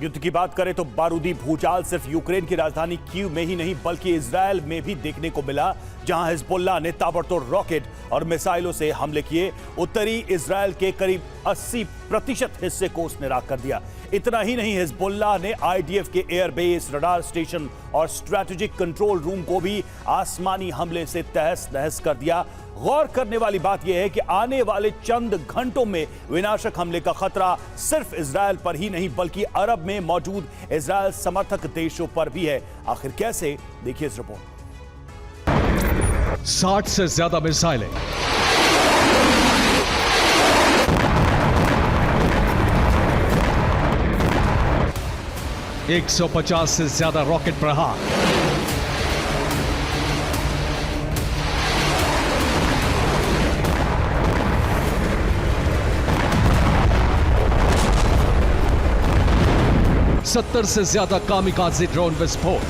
युद्ध की बात करें तो बारूदी भूचाल सिर्फ यूक्रेन की राजधानी कीव में ही नहीं बल्कि इजरायल में भी देखने को मिला, जहां हिजबुल्लाह ने ताबड़तोड़ रॉकेट और मिसाइलों से हमले किए। उत्तरी इजरायल के करीब 80% हिस्से को उसने राख कर दिया। इतना ही नहीं, हिजबुल्लाह ने आईडीएफ के एयरबेस, रडार स्टेशन और स्ट्रैटेजिक कंट्रोल रूम को भी आसमानी हमले से तहस नहस कर दिया। गौर करने वाली बात यह है कि आने वाले चंद घंटों में विनाशक हमले का खतरा सिर्फ इजरायल पर ही नहीं बल्कि अरब में मौजूद इजरायल समर्थक देशों पर भी है। आखिर कैसे, देखिए इस रिपोर्ट। 60 से ज्यादा मिसाइलें, एक 150 से ज्यादा रॉकेट प्रहार, सत्तर से ज्यादा कामिकाज़े ड्रोन विस्फोट,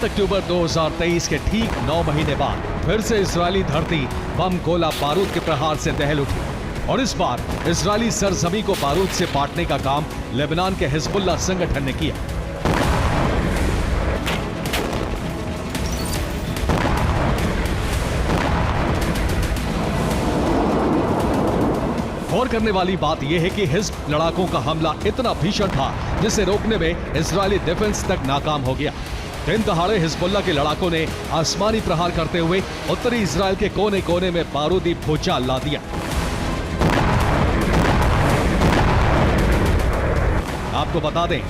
अक्टूबर 2023 के ठीक 9 महीने बाद फिर से इजरायली धरती बम, गोला, बारूद के प्रहार से दहल उठी और इस बार इजरायली सरजमी को बारूद से पाटने का काम लेबनान के हिजबुल्लाह संगठन ने किया। गौर करने वाली बात यह है कि हिज्ब लड़ाकों का हमला इतना भीषण था जिसे रोकने में इजरायली डिफेंस तक नाकाम हो गया। दिन दहाड़े हिजबुल्लाह के लड़ाकों ने आसमानी प्रहार करते हुए उत्तरी इजरायल के कोने कोने में बारूदी भूचाल ला दिया। आपको बता दें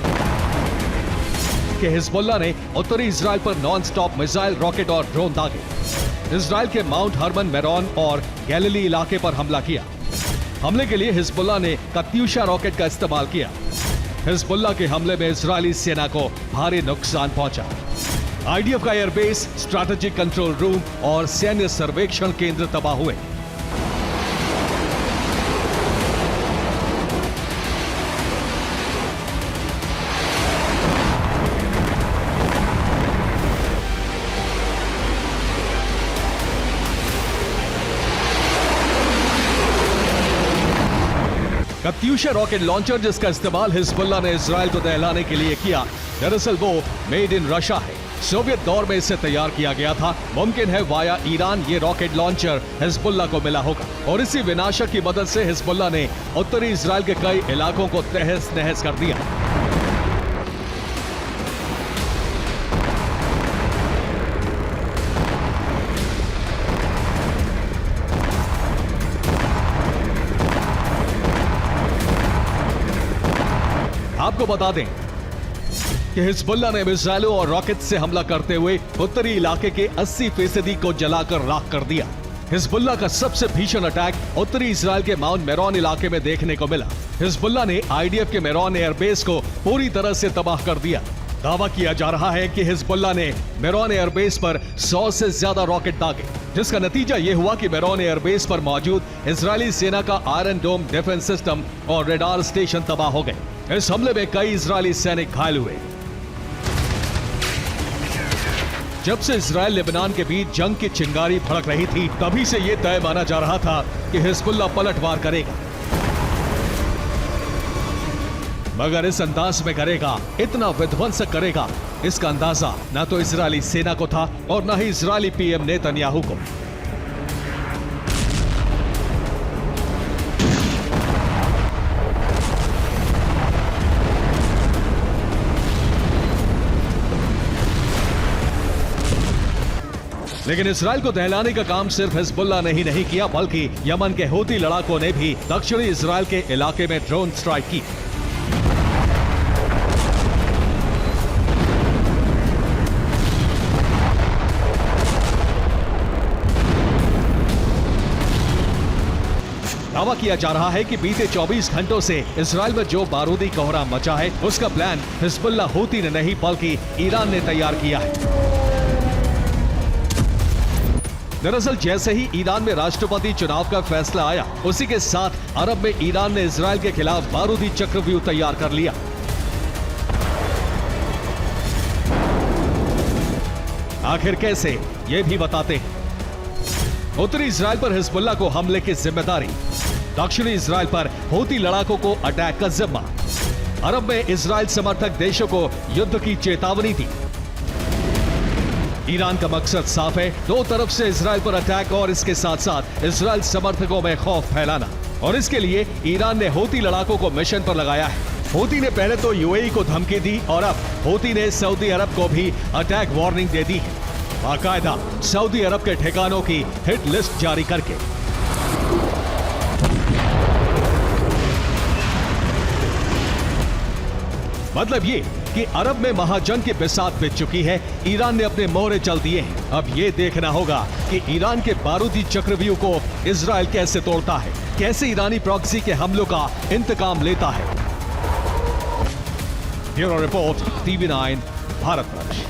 कि हिजबुल्लाह ने उत्तरी इजरायल पर नॉन स्टॉप मिसाइल, रॉकेट और ड्रोन दागे। इजरायल के माउंट हर्मन, मेरोन और गैलिली इलाके पर हमला किया। हमले के लिए हिजबुल्लाह ने कत्यूशा रॉकेट का इस्तेमाल किया। हिजबुल्लाह के हमले में इजरायली सेना को भारी नुकसान पहुंचा। आईडीएफ का एयरबेस, स्ट्रैटेजिक कंट्रोल रूम और सैन्य सर्वेक्षण केंद्र तबाह हुए। कत्यूशा रॉकेट लॉन्चर, जिसका इस्तेमाल हिजबुल्लाह ने इजरायल को दहलाने के लिए किया, दरअसल वो मेड इन रशिया है। सोवियत दौर में इसे तैयार किया गया था। मुमकिन है वाया ईरान ये रॉकेट लॉन्चर हिजबुल्लाह को मिला होगा और इसी विनाशक की मदद से हिजबुल्लाह ने उत्तरी इजरायल के कई इलाकों को तहस नहस कर दिया। आपको बता दें कि हिजबुल्लाह ने मिसाइलों और रॉकेट से हमला करते हुए उत्तरी इलाके के 80% को जलाकर राख कर दिया। हिजबुल्लाह का सबसे भीषण अटैक उत्तरी इजरायल के माउंट मेरोन इलाके में देखने को मिला। हिजबुल्लाह ने आईडीएफ के मेरोन एयरबेस को पूरी तरह से तबाह कर दिया। दावा किया जा रहा है कि हिजबुल्लाह ने मेरोन एयरबेस पर 100 से ज्यादा रॉकेट दागे, जिसका नतीजा यह हुआ कि मेरोन एयरबेस पर मौजूद इजरायली सेना का आयरन डोम डिफेंस सिस्टम और रडार स्टेशन तबाह हो गए। इस हमले में कई इजरायली सैनिक घायल हुए। जब से इजरायल लेबनान के बीच जंग की चिंगारी भड़क रही थी, तभी से यह तय माना जा रहा था कि हिजबुल्लाह पलटवार करेगा, मगर इस अंदाज में करेगा, इतना विध्वंसक करेगा, इसका अंदाजा न तो इजरायली सेना को था और न ही इजरायली पीएम नेतन्याहू को। लेकिन इजरायल को दहलाने का काम सिर्फ हिजबुल्लाह ने ही नहीं किया, बल्कि यमन के हूती लड़ाकों ने भी दक्षिणी इजरायल के इलाके में ड्रोन स्ट्राइक की। दावा किया जा रहा है कि बीते 24 घंटों से इजरायल में जो बारूदी कोहरा मचा है, उसका प्लान हिजबुल्लाह हूती ने नहीं बल्कि ईरान ने तैयार किया है। दरअसल जैसे ही ईरान में राष्ट्रपति चुनाव का फैसला आया, उसी के साथ अरब में ईरान ने इजरायल के खिलाफ बारूदी चक्रव्यूह तैयार कर लिया। आखिर कैसे, ये भी बताते हैं। उत्तरी इजरायल पर हिजबुल्लाह को हमले की जिम्मेदारी, दक्षिणी इजरायल पर हूती लड़ाकों को अटैक का जिम्मा, अरब में इजरायल समर्थक देशों को युद्ध की चेतावनी दी। ईरान का मकसद साफ है, दो तरफ से इजरायल पर अटैक और इसके साथ साथ इजरायल समर्थकों में खौफ फैलाना। और इसके लिए ईरान ने हूती लड़ाकों को मिशन पर लगाया है। हूती ने पहले तो यूएई को धमकी दी और अब हूती ने सऊदी अरब को भी अटैक वार्निंग दे दी है, बाकायदा सऊदी अरब के ठिकानों की हिट लिस्ट जारी करके। मतलब ये कि अरब में महाजंग की बिसात बिछ चुकी है, ईरान ने अपने मोहरे चल दिए हैं। अब ये देखना होगा कि ईरान के बारूदी चक्रव्यूह को इजरायल कैसे तोड़ता है, कैसे ईरानी प्रॉक्सी के हमलों का इंतकाम लेता है। Bureau report, TV9, Bharatvarsh.